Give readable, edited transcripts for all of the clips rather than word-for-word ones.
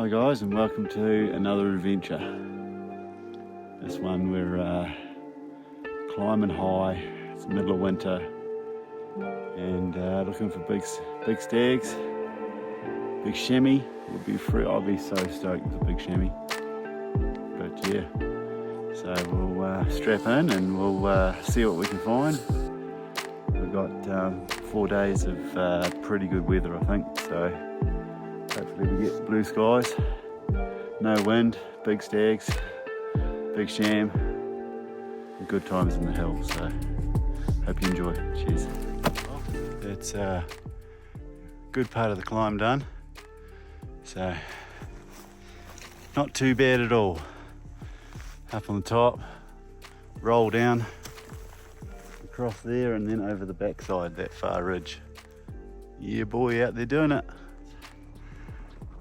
Hi guys, and welcome to another adventure. This one we're climbing high. It's the middle of winter and looking for big stags, big chamois. Would be free. I'll be so stoked with a big chamois. But yeah, so we'll strap in and we'll see what we can find. We've got 4 days of pretty good weather, I think. So hopefully we get blue skies, no wind, big stags, big sham, and good times in the hills. So hope you enjoy. Cheers. It's a good part of the climb done. So not too bad at all. Up on the top, roll down, across there and then over the backside, that far ridge. Yeah boy, out there doing it.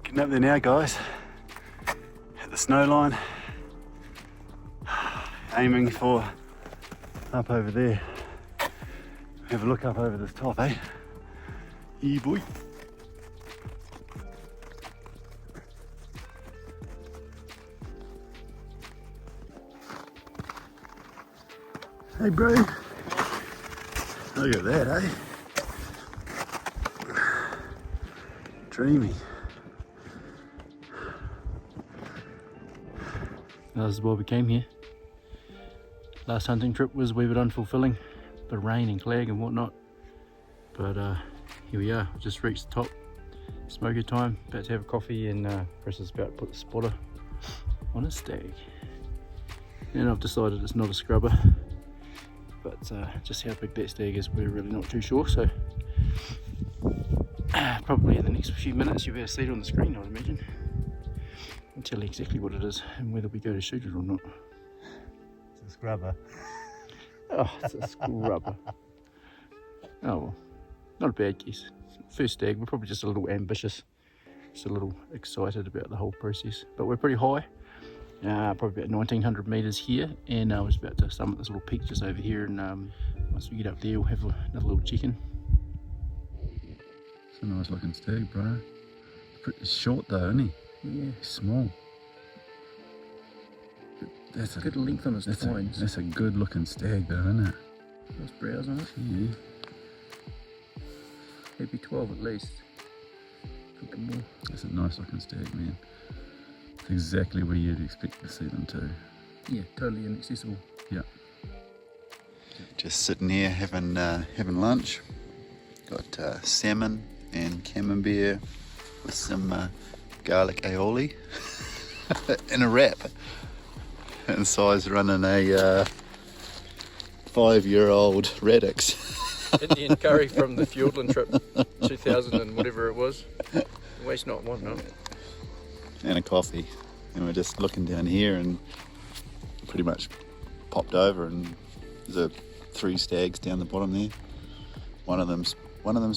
Getting up there now guys, at the snow line, aiming for up over there. Have a look up over this top, eh? Yeah boy. Hey bro, look at that, eh? Dreamy. This is why we came here. Last hunting trip was a wee bit unfulfilling, the rain and clag and whatnot. But here we are, just reached the top. Smoker time, about to have a coffee, and Chris is about to put the spotter on a stag. And I've decided it's not a scrubber, but just how big that stag is, we're really not too sure. So probably in the next few minutes you'll be able to see it on the screen, I'd imagine. I'll tell you exactly what it is and whether we go to shoot it or not. It's a scrubber. Oh, it's a scrubber. Oh well, not a bad guess. First stag, we're probably just a little ambitious, just a little excited about the whole process. But we're pretty high, probably about 1900 metres here, and I was about to summit this little peak just over here, and once we get up there we'll have another little check-in. It's a nice looking stag, bro. Pretty short though, isn't he? Yeah. Small. That's a good length on his tines. That's a good looking stag though, isn't it? Nice brows on it. Yeah. Maybe 12 at least. Could be more. That's a nice looking stag, man. It's exactly where you'd expect to see them too. Yeah, totally inaccessible. Yeah. Just sitting here having lunch. Got salmon and camembert with some garlic aioli in a wrap. And Si's running a 5-year-old Radix. Indian curry from the Fiordland trip, 2000 and whatever it was. Waste not, want not. And a coffee. And we're just looking down here and pretty much popped over, and there's 3 stags down the bottom there. One of them's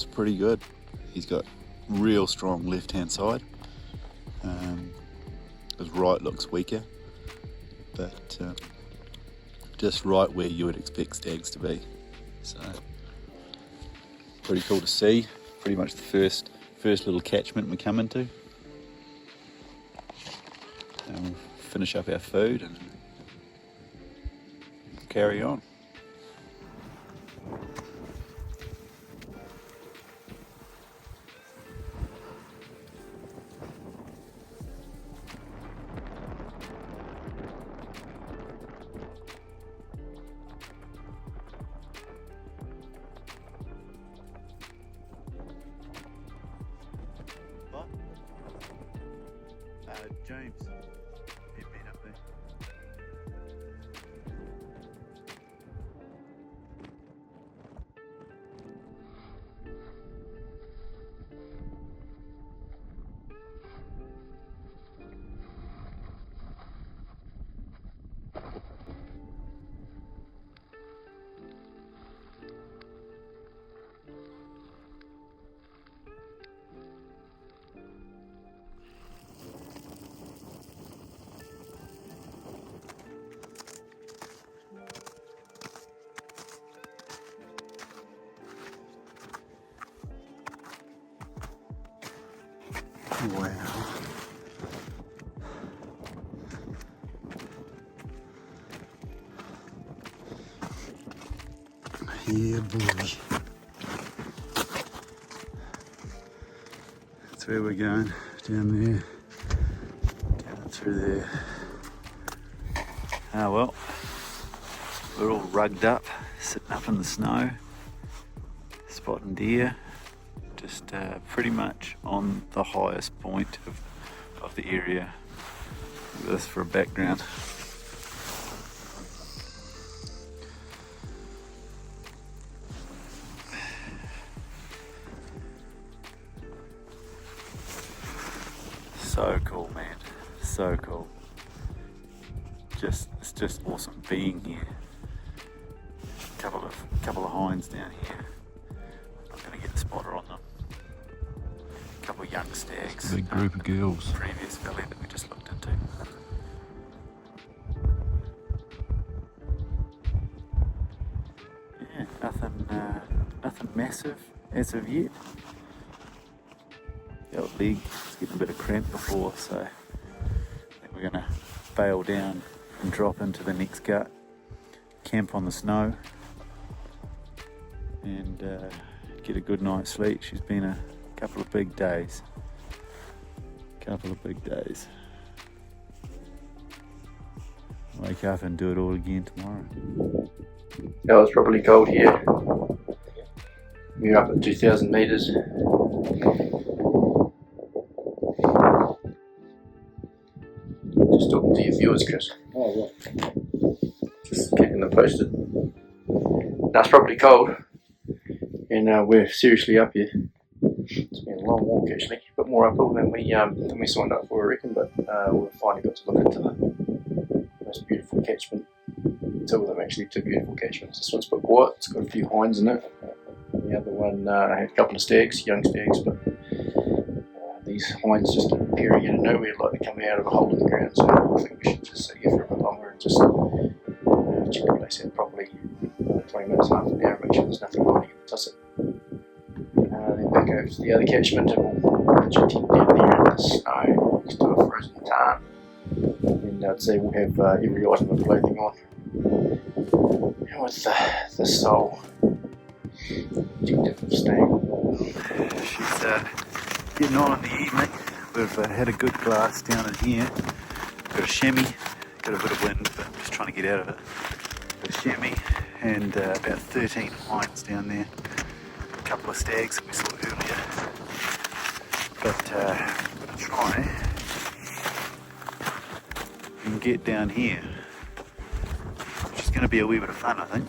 pretty good. He's got real strong left hand side. His right looks weaker, but just right where you would expect stags to be. So pretty cool to see. Pretty much the first little catchment we come into. And we'll finish up our food and carry on. James, he'd been up there. Wow. Yeah, boy. That's where we're going, down there, down through there. Ah well, we're all rugged up, sitting up in the snow, spotting deer, just pretty much on the highest point of the area. Look at this for a background. So cool, man. So cool. It's just awesome being here. Couple of hinds down here. I'm gonna get the spotter on them. Couple of young stags. Big group of girls. Previous valley that we just looked into. Yeah, nothing massive as of yet. The old leg is getting a bit of cramp before, so I think we're gonna bail down and drop into the next gut, camp on the snow, and get a good night's sleep. She's been a couple of big days. Wake up and do it all again tomorrow. Yeah, it was probably cold here. We were up at 2,000 metres. Just talking to your viewers, Chris. Oh, right. Just keeping them posted. Now it's probably cold, and we're seriously up here. It's been a long walk actually, a bit more uphill than we signed up for, I reckon. But we've finally got to look into the most beautiful catchment. Two of them actually, two beautiful catchments. This one's a bit quiet. It's got a few hinds in it. The other one had a couple of stags, young stags, but these hinds just appearing out of nowhere, like they're coming out of a hole in the ground. So I think we should just sit here for a bit longer and just check the place out properly. 20 minutes, half an hour, make sure there's nothing hiding in the tussock. Then back over to the other catchment, and we'll pitch a tent down there in the snow next to a frozen tarn. And I'd say we'll have every item of clothing on. And with the sole objective of staying warm. She's getting on in the evening. We've had a good glass down in here. Got a chamois, got a bit of wind, but I'm just trying to get out of it. Got a chamois and about 13 hinds down there. A couple of stags that we saw earlier. But I'm going to try and get down here, which is going to be a wee bit of fun, I think.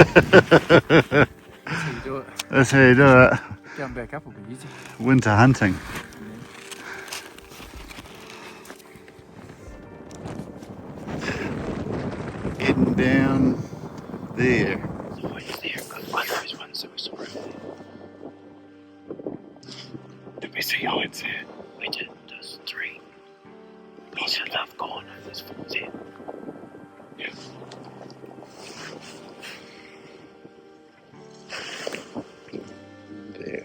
That's how you do it. That's how you do it. Going back up will be easy. Winter hunting. Heading down there. Oh, yeah, there. Got one of those ones that we saw earlier. Did we see hinds there? We did. There's 3. Oh, so they've gone. There's 4 there. Yeah. There.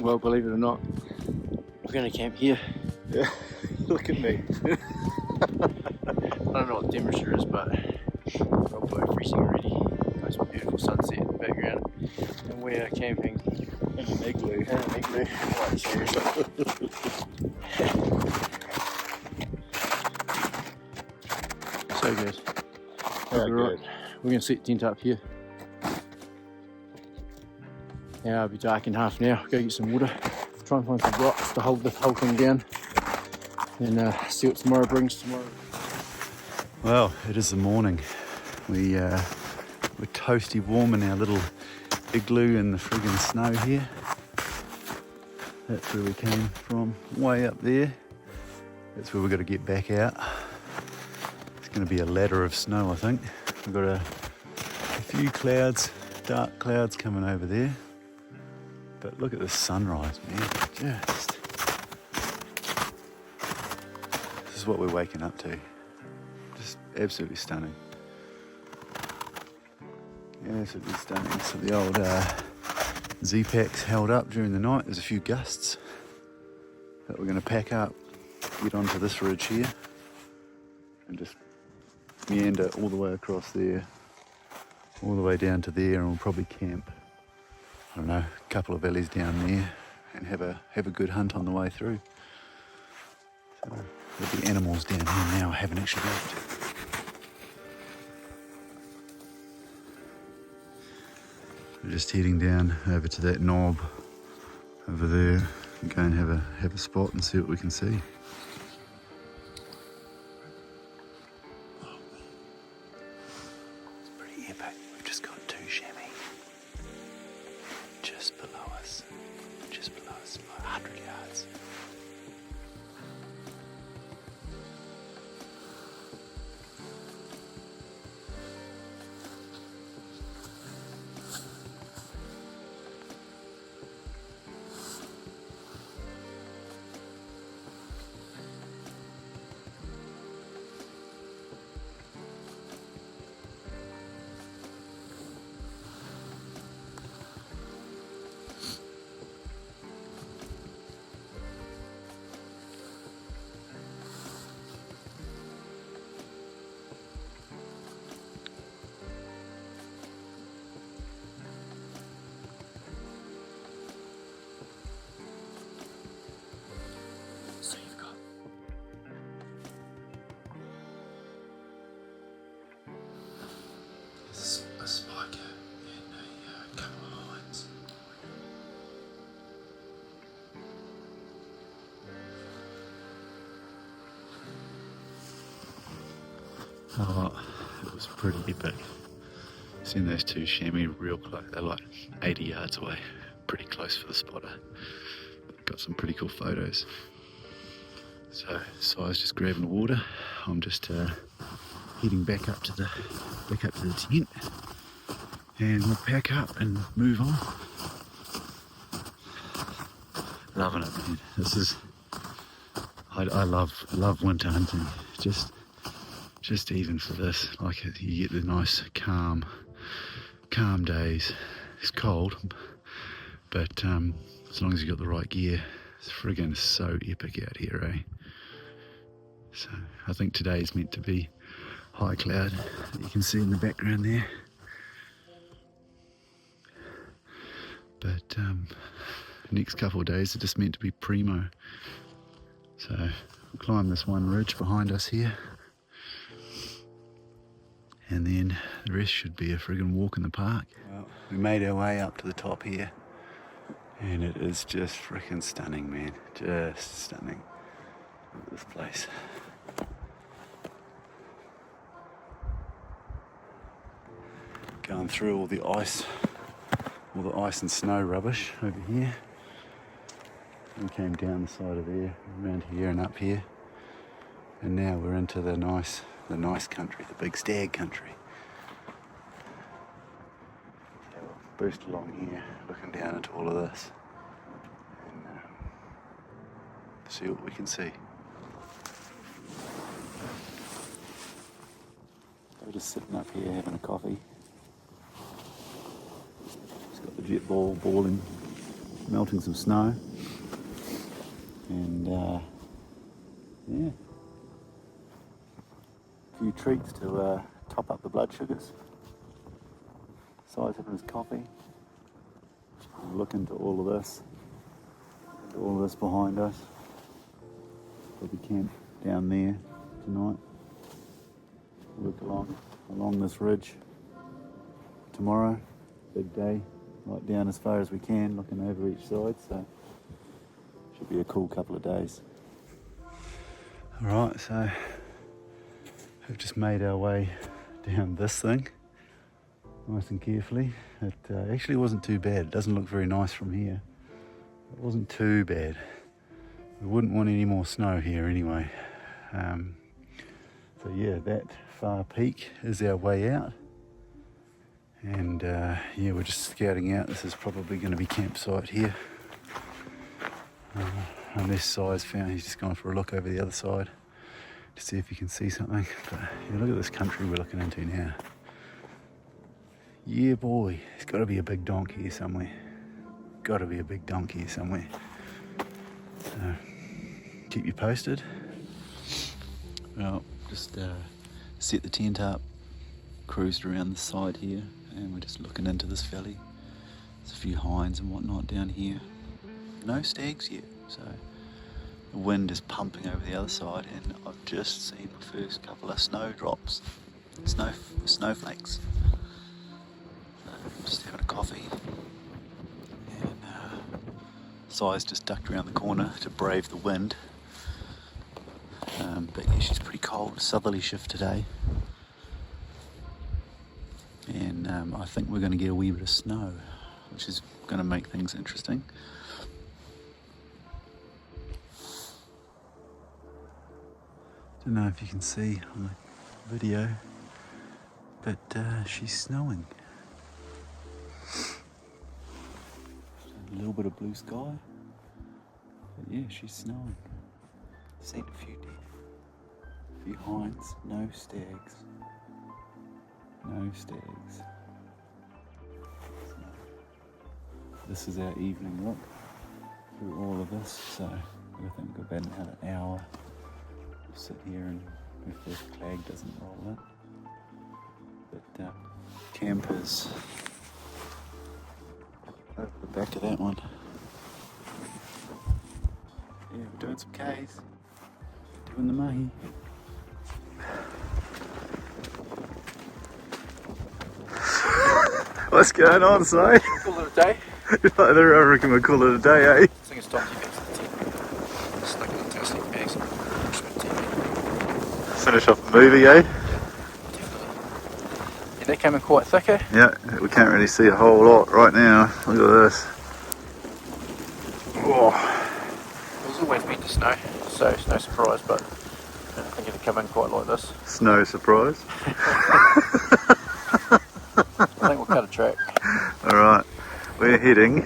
Well, believe it or not, we're going to camp here. Yeah. Look at me. I don't know what the temperature is, but we're both freezing already. Nice beautiful sunset in the background. And we are camping In an igloo. in an igloo. Quite seriously. So good. Oh, Right. We're going to set the tent up here. Now it'll be dark in half an hour. Go get some water. Try and find some rocks to hold the whole thing down. And see what tomorrow brings tomorrow. Well, it is the morning. We're toasty warm in our little igloo in the friggin' snow here. That's where we came from, way up there. That's where we've got to get back out. It's going to be a ladder of snow, I think. We've got a few clouds, dark clouds coming over there. But look at this sunrise, man. Just... This is what we're waking up to. Just absolutely stunning. Absolutely stunning. So the old Z-Packs held up during the night. There's a few gusts. But we're going to pack up, get onto this ridge here, and just meander all the way across there, all the way down to there, and we'll probably camp, I don't know, a couple of valleys down there, and have a good hunt on the way through. So there'll be animals down here now I haven't actually left. We're just heading down over to that knob over there and go and have a spot and see what we can see. It's pretty epic. We've just got 2 chamois just below us, about 100 yards. A spiker and a couple of lines. Oh, it was pretty epic. Seeing those 2 chamois real close. They're like 80 yards away. Pretty close for the spotter. Got some pretty cool photos. So Si's just grabbing water. I'm just heading back up to the tent, and we'll pack up and move on. Loving it, man. This is, I love winter hunting. Just even for this, like you get the nice calm days. It's cold, but as long as you got the right gear, it's friggin' so epic out here, eh? So I think today's meant to be high cloud that you can see in the background there. But the next couple of days are just meant to be primo. So we'll climb this one ridge behind us here, and then the rest should be a friggin' walk in the park. Well, we made our way up to the top here, and it is just freaking stunning, man. Just stunning. Look at this place. Going through all the ice and snow rubbish over here. We came down the side of there, around here and up here, and now we're into the nice country, the big stag country. So we'll boost along here, looking down into all of this, and see what we can see. We're just sitting up here having a coffee. Got the jet ball boiling, melting some snow, and yeah, a few treats to top up the blood sugars. Si's having his coffee. Look into all of this, behind us. Probably camp down there tonight. Look along this ridge tomorrow. Big day. Right down as far as we can, looking over each side, so should be a cool couple of days. Alright, so we've just made our way down this thing, nice and carefully. It actually wasn't too bad. It doesn't look very nice from here. It wasn't too bad. We wouldn't want any more snow here anyway. So yeah, that far peak is our way out. And yeah, we're just scouting out. This is probably going to be campsite here. Unless Si's found, he's just gone for a look over the other side to see if he can see something. But yeah, look at this country we're looking into now. Yeah, boy, there's got to be a big donkey here somewhere. Got to be a big donkey here somewhere. So keep you posted. Well, just set the tent up, cruised around the side here, and we're just looking into this valley. There's a few hinds and whatnot down here. No stags yet, so the wind is pumping over the other side, and I've just seen the first couple of snowdrops, snowflakes. So just having a coffee, and Si's just ducked around the corner to brave the wind. But yeah, she's pretty cold. Southerly shift today, and I think we're going to get a wee bit of snow, which is going to make things interesting. Don't know if you can see on the video, but she's snowing. A little bit of blue sky, but yeah, she's snowing. Seen a few deer. A few hinds, no stags. No stags. This is our evening look through all of this, so I think we've got about another hour. We'll sit here and if the clag doesn't roll in. But campers over the back of that one. Yeah, we're doing some Ks. Doing the mahi. What's going on, Si? Call it a day. I reckon we'll call it a day, eh? I think it's time to fix the tent. Stuck in the tail sleep bags. Finish off the movie, eh? Definitely. Yeah, they came in quite thick, eh? Yeah, we can't really see a whole lot right now. Look at this. Oh. It was always meant to snow, so it's no surprise, but I don't think it'd come in quite like this. Snow surprise. I think we'll cut a track. Alright, we're heading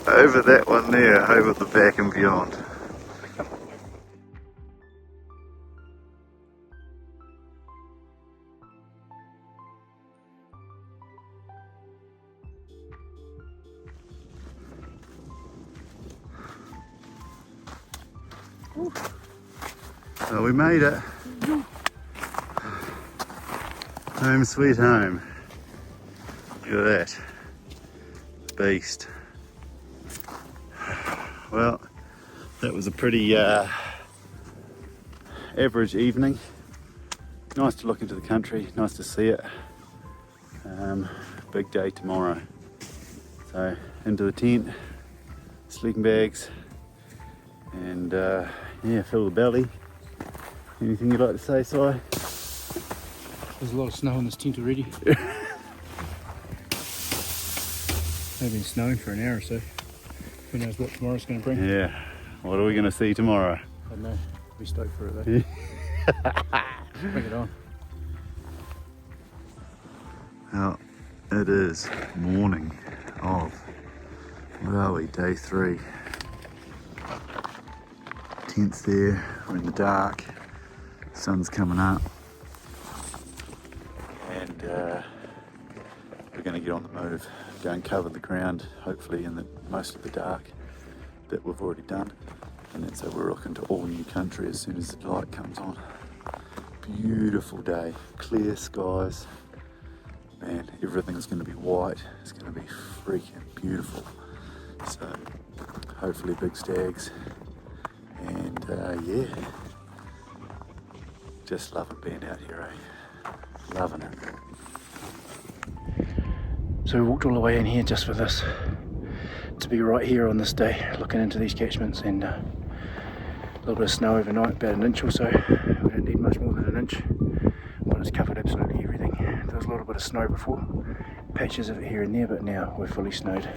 over that one there, over the back and beyond. So we made it. Home sweet home. Look at that. Beast. Well, that was a pretty average evening. Nice to look into the country, nice to see it. Big day tomorrow. So into the tent, sleeping bags, and yeah, fill the belly. Anything you'd like to say, Si? There's a lot of snow in this tent already. They've been snowing for an hour or so. Who knows what tomorrow's going to bring? Yeah. What are we going to see tomorrow? I don't know. We're stoked for it though. Bring it on. Well, it is morning of, where are we, day 3. Tent's there, we're in the dark, sun's coming up, and we're going to get on the move, go and cover the ground, hopefully in most of the dark that we've already done, and then so we're looking to all new country as soon as the light comes on. Beautiful day, clear skies, man, everything's going to be white, it's going to be freaking beautiful, so hopefully big stags. And yeah, just loving being out here, eh? Loving it. So we walked all the way in here just for this, to be right here on this day, looking into these catchments, and a little bit of snow overnight, about an inch or so. We don't need much more than an inch, but it's covered absolutely everything. There was a little bit of snow before, patches of it here and there, but now we're fully snowed.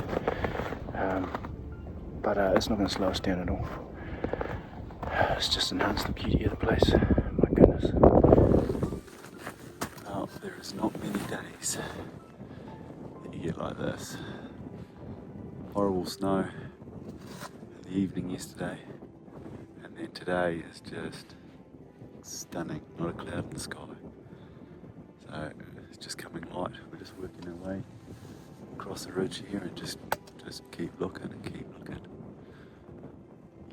But it's not going to slow us down at all. It's just enhanced the beauty of the place. My goodness. Well, there is not many days get like this. Horrible snow in the evening yesterday, and then today is just stunning, not a cloud in the sky. So it's just coming light. We're just working our way across the ridge here and just keep looking and keep looking.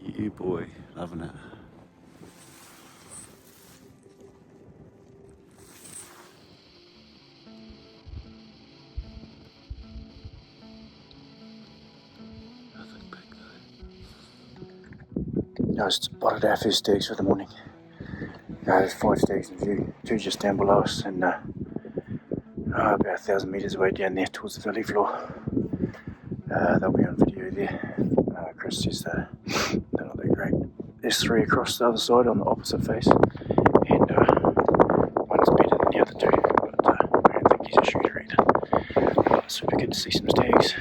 You boy, loving it. Nothing big though. I spotted our first stags for the morning. There's 5 stags in view, 2 just down below us, and about 1,000 metres away down there towards the valley floor. They'll be on video there. Chris says they're not that great. There's 3 across the other side on the opposite face, and one's better than the other 2, but I don't think he's a shooter either. Super good to see some stags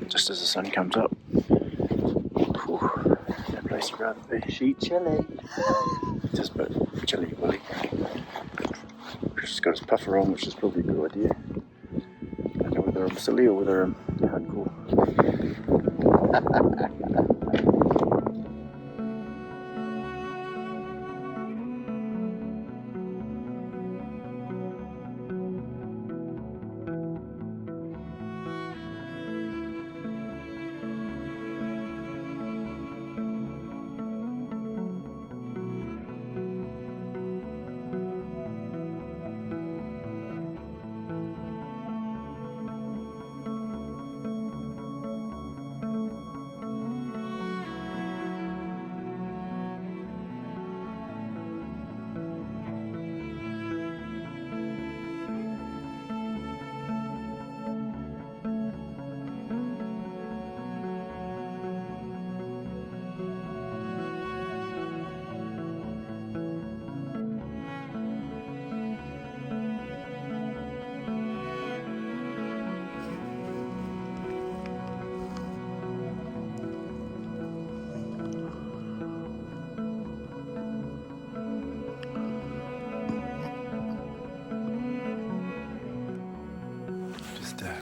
just as the sun comes up. Whew, no place to rather be. Sheet chilly. Just a bit chilly, Willie. Chris has got his puffer on, which is probably a good idea. I don't know whether I'm silly or whether I'm hardcore.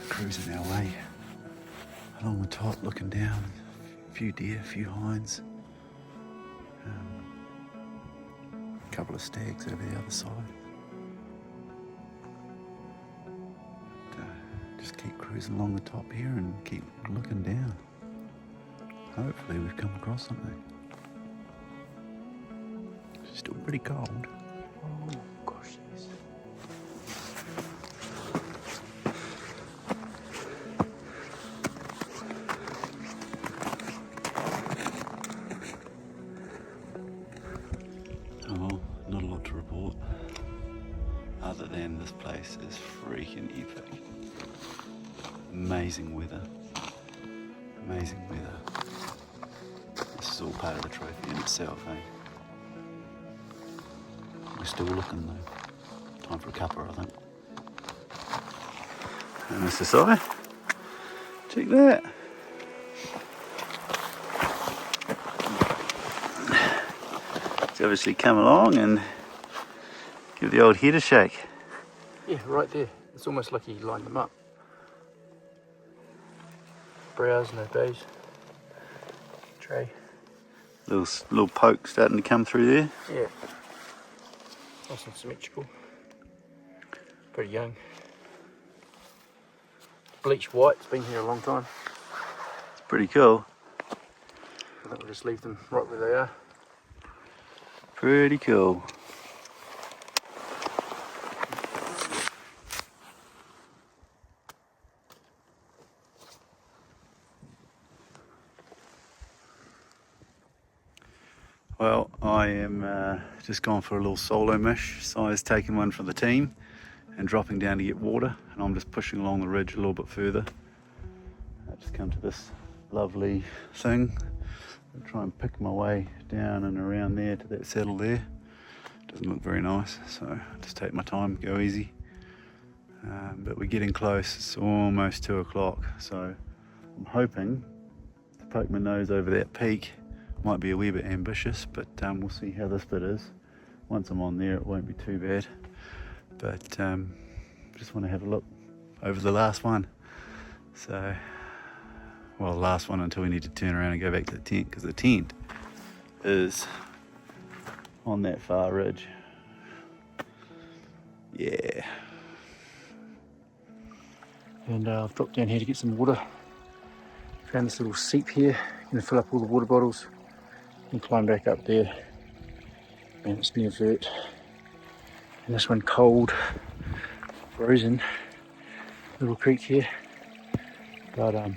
Cruising our way along the top, looking down, a few deer, a few hinds, a couple of stags over the other side. Just keep cruising along the top here and keep looking down. Hopefully we've come across something. It's still pretty cold. Oh gosh, yes. Not a lot to report, other than this place is freaking epic. Amazing weather. Amazing weather. This is all part of the trophy in itself, eh? We're still looking though. Time for a cuppa, I think. And Mr. Si, check that. Obviously come along and give the old head a shake. Yeah, right there. It's almost like he lined them up. Browse, no beige. Tray. Little poke starting to come through there. Yeah. Nice and symmetrical. Pretty young. Bleached white, it's been here a long time. It's pretty cool. I think we'll just leave them right where they are. Pretty cool. Well, I am just gone for a little solo mish. Si's taking one for the team and dropping down to get water, and I'm just pushing along the ridge a little bit further. I just come to this lovely thing. I'll try and pick my way down and around there to that saddle there. Doesn't look very nice, so just take my time, go easy. But we're getting close, it's almost 2 o'clock, so I'm hoping to poke my nose over that peak. Might be a wee bit ambitious, but we'll see how this bit is. Once I'm on there, it won't be too bad. But just want to have a look over the last one. So, well, last one until we need to turn around and go back to the tent, because the tent is on that far ridge. Yeah. And I've dropped down here to get some water. Found this little seep here. Gonna fill up all the water bottles and climb back up there. And it's been a vert. And this one cold, frozen little creek here. But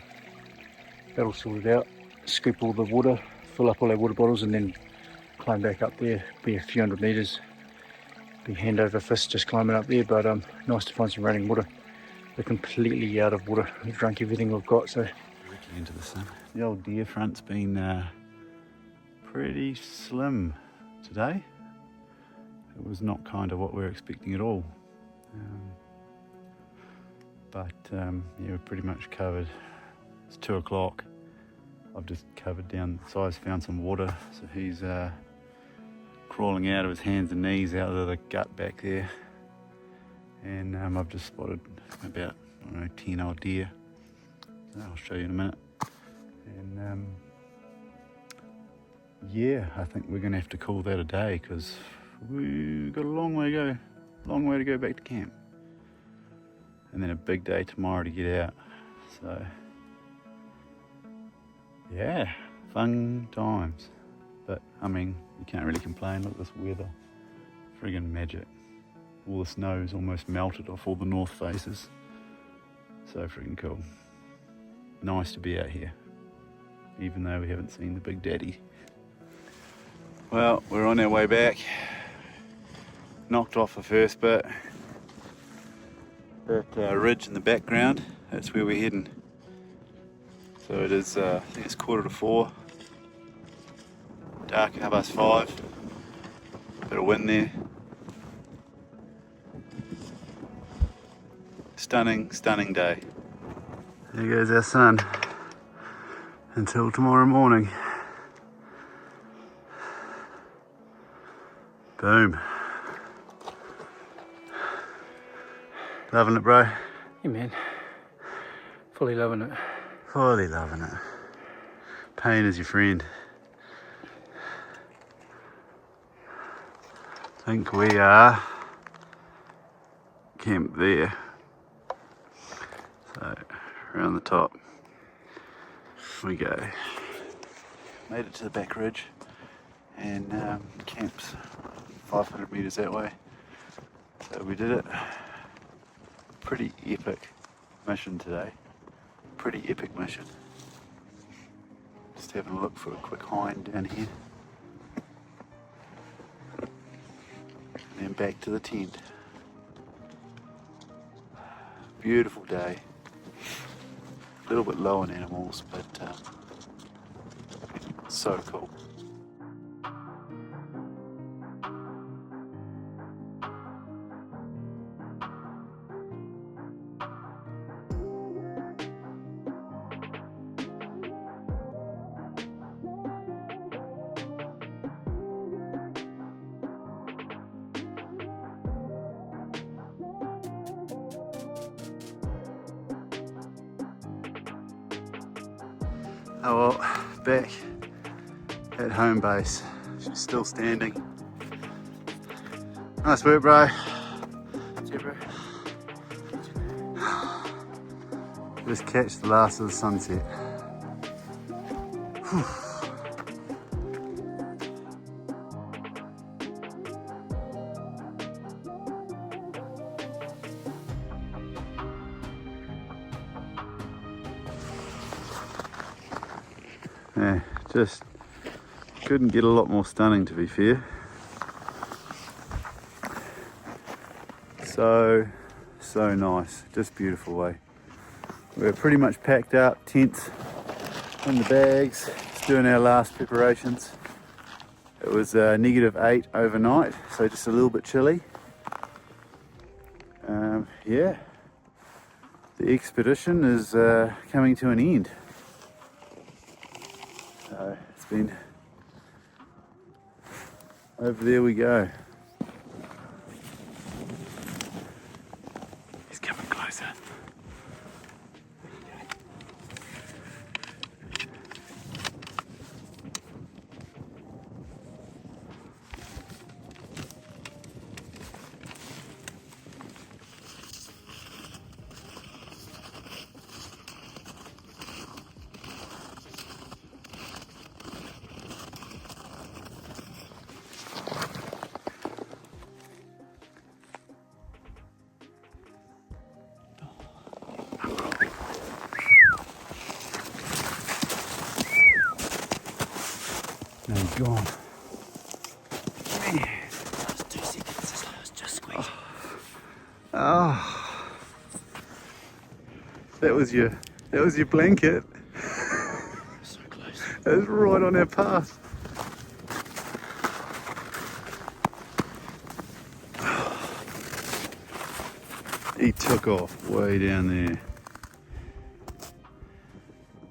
that'll sort it out. Scoop all the water, fill up all our water bottles, and then climb back up there. Be a few hundred meters. Be hand over fist just climbing up there, but nice to find some running water. We're completely out of water. We've drunk everything we've got, so. Directly into the sun. The old deer front's been pretty slim today. It was not kind of what we were expecting at all. Yeah, we're pretty much covered. It's 2 o'clock. I've just covered down the sides, found some water, so he's crawling out of his hands and knees out of the gut back there. And I've just spotted about, I don't know, 10 old deer. So I'll show you in a minute. And yeah, I think we're gonna have to call that a day, because we've got a long way to go back to camp. And then a big day tomorrow to get out. So yeah, fun times. But I mean, you can't really complain. Look at this weather, friggin' magic. All the snow's almost melted off all the north faces. So friggin' cool. Nice to be out here, even though we haven't seen the Big Daddy. Well, we're on our way back. Knocked off the first bit. That ridge in the background, that's where we're heading. So it is, I think it's 4:45. Dark, 5:30. Bit of wind there. Stunning, stunning day. There goes our sun. Until tomorrow morning. Boom. Loving it, bro? Yeah, man. Fully loving it. Fully loving it. Pain is your friend. I think we are camped there. So, around the top we go. Made it to the back ridge, and camp's 500 meters that way. So we did it. Pretty epic mission today. Pretty epic mission. Just having a look for a quick hind down here. And then back to the tent. Beautiful day. A little bit low on animals, but so cool. Oh well, back at home base. She's still standing. Nice work, bro. See you, bro. Just catch the last of the sunset. Whew. Yeah, just couldn't get a lot more stunning, to be fair. So nice, just beautiful way. We're pretty much packed up, tents in the bags, just doing our last preparations. It was -8 overnight, so just a little bit chilly. Yeah, the expedition is coming to an end. So it's been, over there we go. He's coming closer. gone. Last 2 seconds, I was just squeezing. Oh, that was your blanket. So close. It was right on our path. He took off way down there.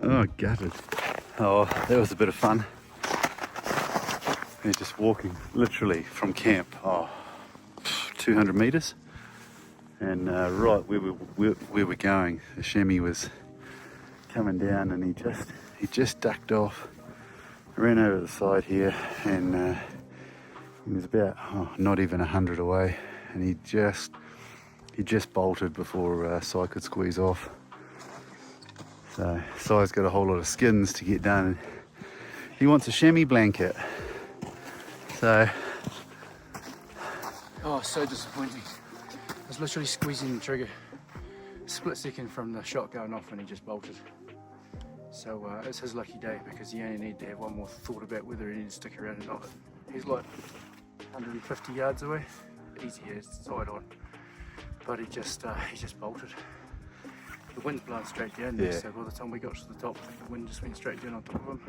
Oh, gutted. Oh, that was a bit of fun. We're just walking literally from camp, 200 meters. And right where we're going, the chamois was coming down, and he just ducked off, ran over the side here, and he was about not even 100 away, and he just bolted before Si could squeeze off. So Si's got a whole lot of skins to get done. He wants a chamois blanket. So Oh, so disappointing. I was literally squeezing the trigger. Split second from the shot going off and he just bolted. So it's his lucky day because he only needed to have one more thought about whether he needed to stick around or not. He's like 150 yards away. Easy as side on. But he just bolted. The wind's blowing straight down there, Yeah. so by the time we got to the top, I think the wind just went straight down on top of him.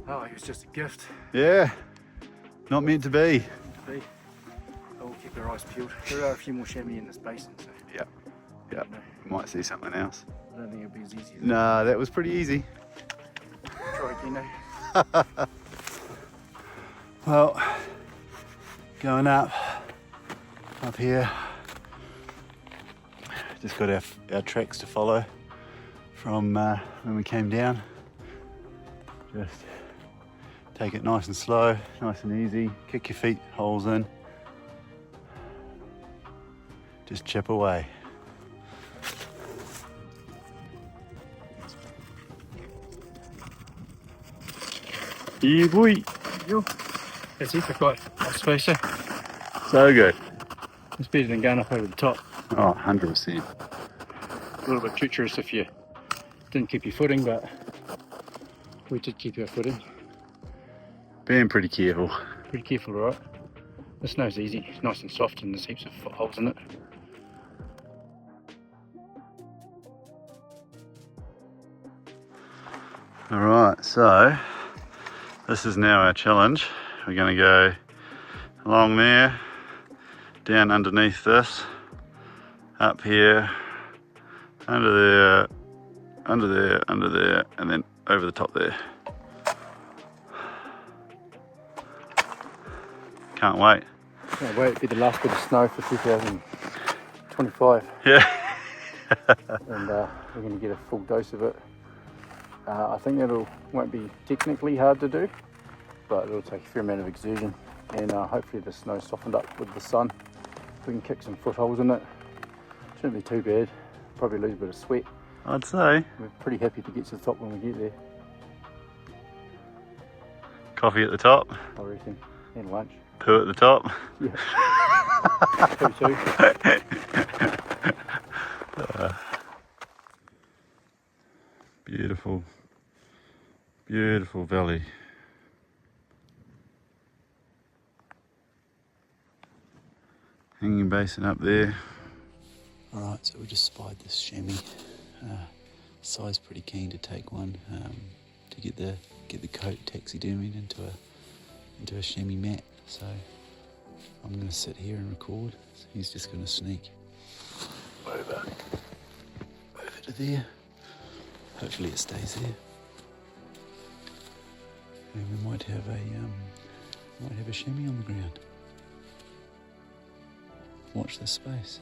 Oh, he was just a gift. yeah, not meant to be. To be. But we'll keep our eyes peeled. There are a few more chamois in this basin, so Yeah, yeah. Might see something else. I don't think it'll be as easy as Nah, that was pretty easy. try again, eh? Well, going up here. Just got our tracks to follow from when we came down. Just take it nice and slow, nice and easy. Kick your feet holes in. Just chip away. Yeah, boy. Yo, that's it for quite a space, eh? So good. It's better than going up over the top. Oh, 100%. A little bit treacherous if you didn't keep your footing, but we did keep our footing. Being pretty careful. Pretty careful, right? The snow's easy, it's nice and soft and there's heaps of footholds in it. Alright, so this is now our challenge. We're going to go along there, down underneath this, up here, under there, under there, under there, and then over the top there. Can't wait. Can't wait, it'll be the last bit of snow for 2025. Yeah. And we're going to get a full dose of it. I think that won't be technically hard to do, but it'll take a fair amount of exertion, and hopefully the snow softened up with the sun. We can kick some footholds in it. Shouldn't be too bad. Probably lose a bit of sweat. I'd say. We're pretty happy to get to the top when we get there, Coffee at the top, I reckon, and lunch. poo at the top. Yeah. Too. Beautiful, beautiful valley. Hanging basin up there. Alright, so we just spied this chamois. Si's pretty keen to take one to get the coat taxidermied into a chamois mat. So I'm going to sit here and record. So he's just going to sneak over to there. Hopefully it stays there. And we might have a chamois on the ground. Watch this space.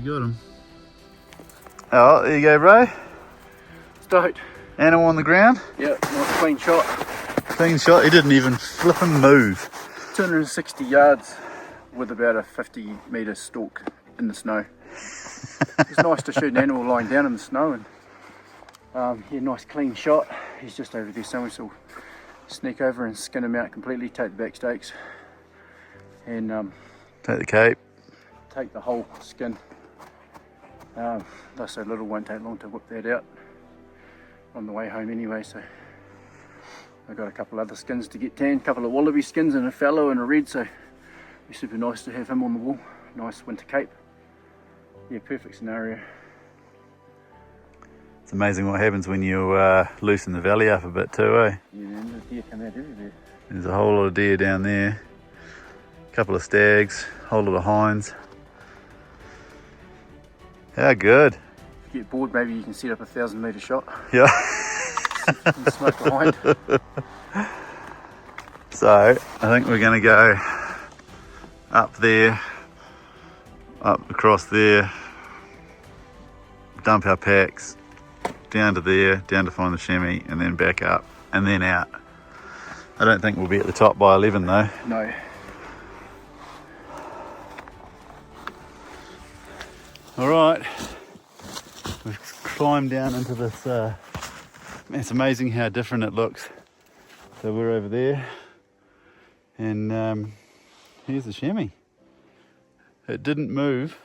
got him. Oh, there you go, bro. Stoked. Animal on the ground. Yeah, nice clean shot. Clean shot. He didn't even flip and move. 260 yards with about a 50 metre stalk in the snow. It's nice to shoot an animal lying down in the snow, and yeah, nice clean shot. He's just over there somewhere, so we'll sneak over and skin him out completely, take the back stakes, and Take the cape. take the whole skin. They're so little, won't take long to whip that out on the way home anyway, so I've got a couple other skins to get tanned, a couple of wallaby skins and a fallow and a red, so it'd be super nice to have him on the wall. Nice winter cape. Yeah, perfect scenario. It's amazing what happens when you loosen the valley up a bit too, eh? Yeah, man, there's deer come out everywhere. There's a whole lot of deer down there. A couple of stags, a whole lot of hinds. How good. If you get bored, maybe you can set up a 1,000 metre shot Yeah. and smoke behind. So, I think we're going to go up there, up across there, dump our packs, down to there, down to find the chamois, and then back up, and then out. I don't think we'll be at the top by 11 though. No. Alright, we've climbed down into this, it's amazing how different it looks. So we're over there, and here's the chamois. It didn't move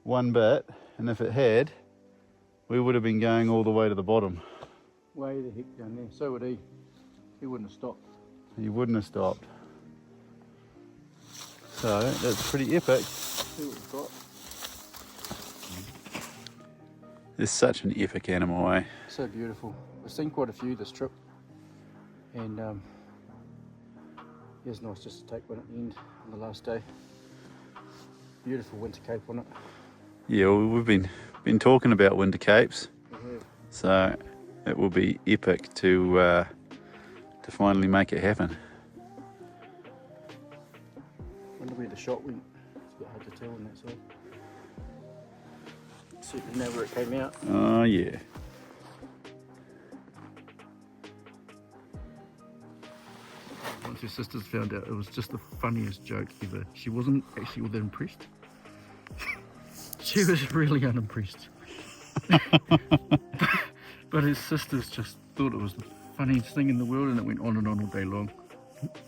one bit, and if it had, we would have been going all the way to the bottom. Way the heck down there. So would he. He wouldn't have stopped. You wouldn't have stopped. So that's pretty epic. See what we've got. It's such an epic animal, eh? So beautiful. We've seen quite a few this trip, and it's nice just to take one at the end on the last day. Beautiful winter cape on it. Yeah, well, we've been talking about winter capes, Mm-hmm. so it will be epic to finally make it happen. Wonder where the shot went. It's a bit hard to tell on that side. Certainly know where it came out. Oh yeah. Once her sisters found out, it was just the funniest joke ever. She wasn't actually all that impressed. She was really unimpressed. But his sisters just thought it was the funniest thing in the world, and it went on and on all day long.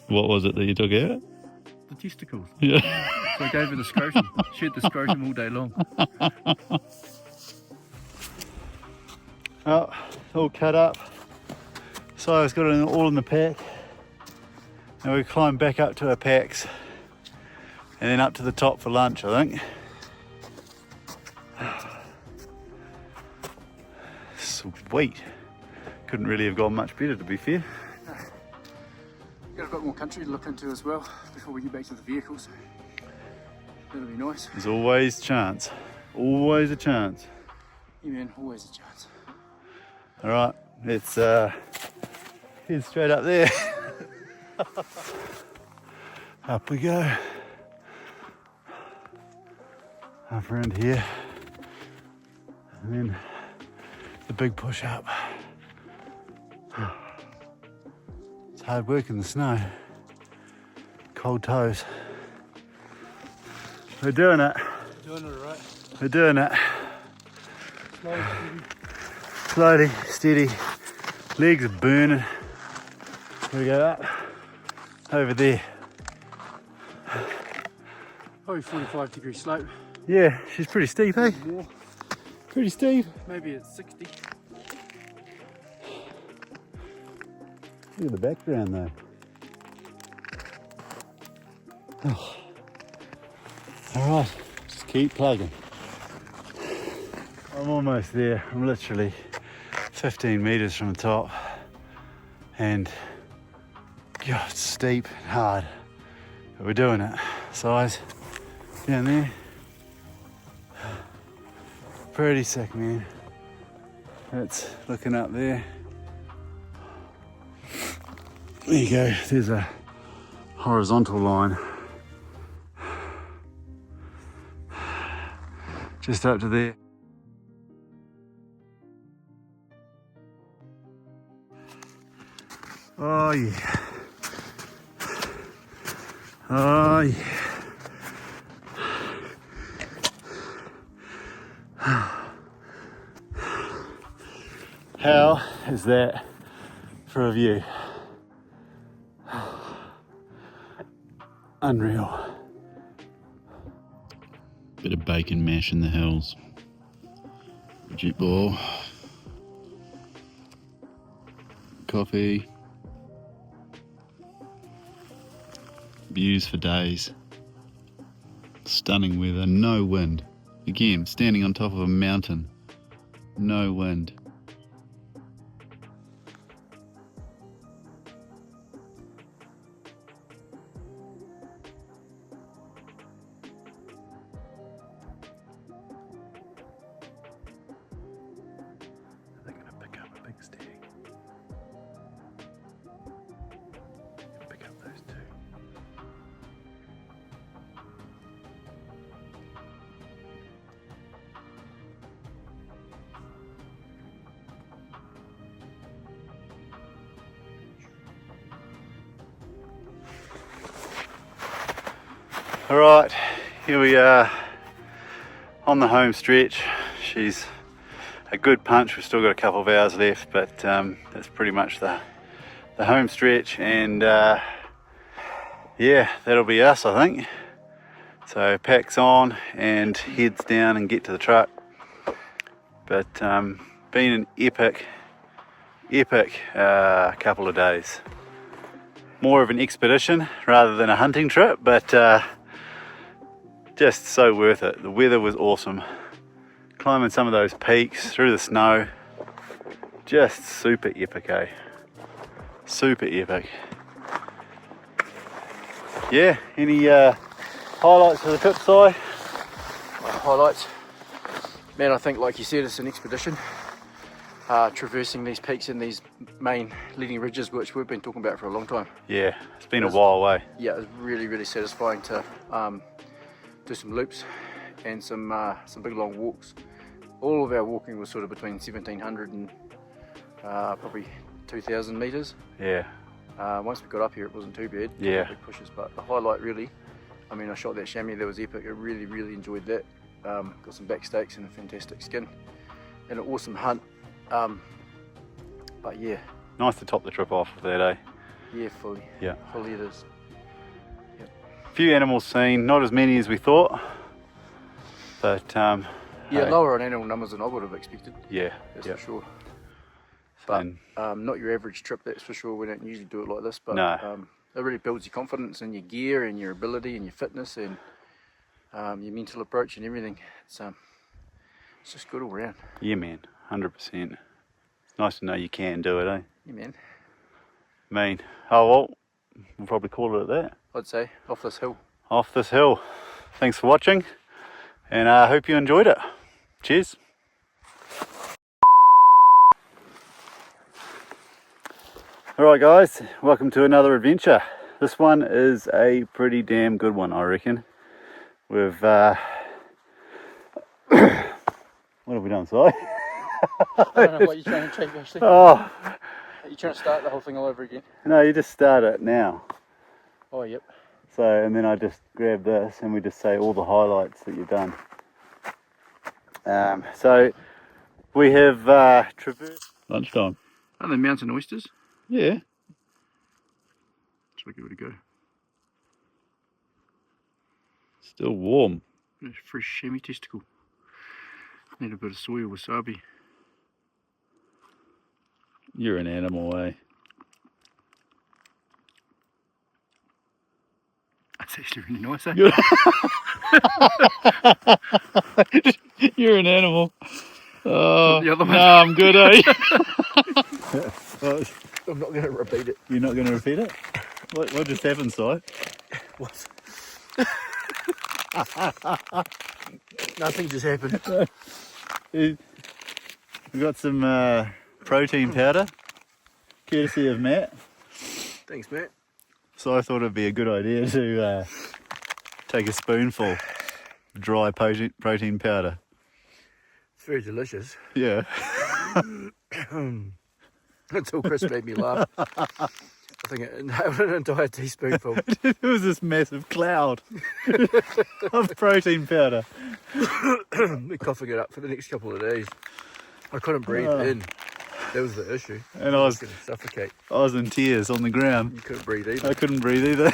What was it that you took out? The testicles. Yeah. So I gave her the scrotum. She had the scrotum all day long. Oh, it's all cut up. So it's got it all in the pack. And we climb back up to our packs and then up to the top for lunch, I think. Sweet. Couldn't really have gone much better, to be fair. Got a bit more country to look into as well before we get back to the vehicles. That'll be nice. There's always chance. Always a chance. Yeah, man, always a chance. All right, let's head straight up there. Up we go. Up around here. And then the big push up. It's hard work in the snow. Cold toes. We're doing it. Doing it right. We're doing it. Slowly. Slowly, steady. Legs are burning. We go up. Over there. Probably 45-degree slope. Yeah, she's pretty steep, eh? More. Pretty steep. Maybe it's 60. Look at the background though. Oh. All right, just keep plugging. I'm almost there. I'm literally 15 meters from the top, and God, it's steep and hard, but we're doing it. Size down there. Pretty sick, man. It's looking up there. There you go, there's a horizontal line. Just up to there. Oh yeah. Oh yeah. How is that for a view? Unreal. Bit of bacon mash in the hills. Jute ball. Coffee. Views for days. Stunning weather, no wind. Again, standing on top of a mountain. No wind. They're gonna pick up a big stag. Pick up those two. All right, here we are on the home stretch. She's a good punch. We've still got a couple of hours left, but that's pretty much the home stretch, and yeah, that'll be us, I think. So packs on and heads down and get to the truck. But been an epic couple of days. More of an expedition rather than a hunting trip, but just so worth it. The weather was awesome. Climbing some of those peaks through the snow, just super epic, eh? Super epic. Yeah, any highlights for the trip, Si? Highlights. Man, I think like you said, it's an expedition. Traversing these peaks and these main leading ridges, which we've been talking about for a long time. Yeah, it's been a while away. Yeah, it's really, really satisfying to do some loops and some big long walks. All of our walking was sort of between 1,700 and probably 2,000 meters. Yeah. Once we got up here, it wasn't too bad. Yeah. Big pushes, but the highlight really, I mean, I shot that chamois, that was epic. I really, really enjoyed that. Got some back stakes and a fantastic skin and an awesome hunt. But yeah. Nice to top the trip off with that, eh? Yeah, fully. Yeah. Fully it is. Few animals seen, not as many as we thought, but Yeah, hey. lower on animal numbers than I would have expected. Yeah, That's yeah. for sure. And But not your average trip, that's for sure. We don't usually do it like this, but No. it really builds your confidence in your gear and your ability and your fitness and your mental approach and everything. It's just good all round. yeah, man, 100%. It's nice to know you can do it, eh? Yeah, man. I mean, oh well, we'll probably call it at that. I'd say off this hill. Off this hill. Thanks for watching, and I hope you enjoyed it. Cheers. Alright guys, welcome to another adventure. This one is a pretty damn good one, I reckon. We've what have we done, Si? I don't know what you're trying to achieve actually. Oh, You're trying to start the whole thing all over again. no, you just start it now. Oh, yep. So, and then I just grab this and we just say all the highlights that you've done. So, we have traversed... Lunchtime. Are they mountain oysters? Yeah. Let's give it a go. Still warm. There's fresh chamois testicle. Need a bit of soy or wasabi. You're an animal, eh? That's actually really nice, eh? You're an animal. Oh, The other one. no, I'm good, eh? I'm not going to repeat it. You're not going to repeat it? What just happened, Si? What? Nothing just happened. We got some protein powder, courtesy of Matt. Thanks, mate. So I thought it'd be a good idea to take a spoonful of dry protein powder. very delicious. Yeah. Until Chris made me laugh. I think it inhaled an entire teaspoonful. It was this massive cloud of protein powder. We're coughing it up for the next couple of days. I couldn't breathe in. That was the issue. And I was going to suffocate. I was in tears on the ground. You couldn't breathe either. I couldn't breathe either.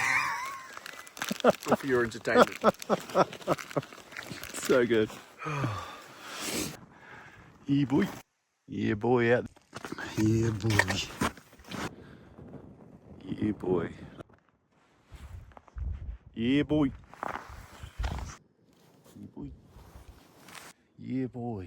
All for your entertainment. So good. Yeah, boy. Yeah, boy out. Yeah, boy. Yeah, boy. Yeah, boy. Yeah, boy. Yeah, boy.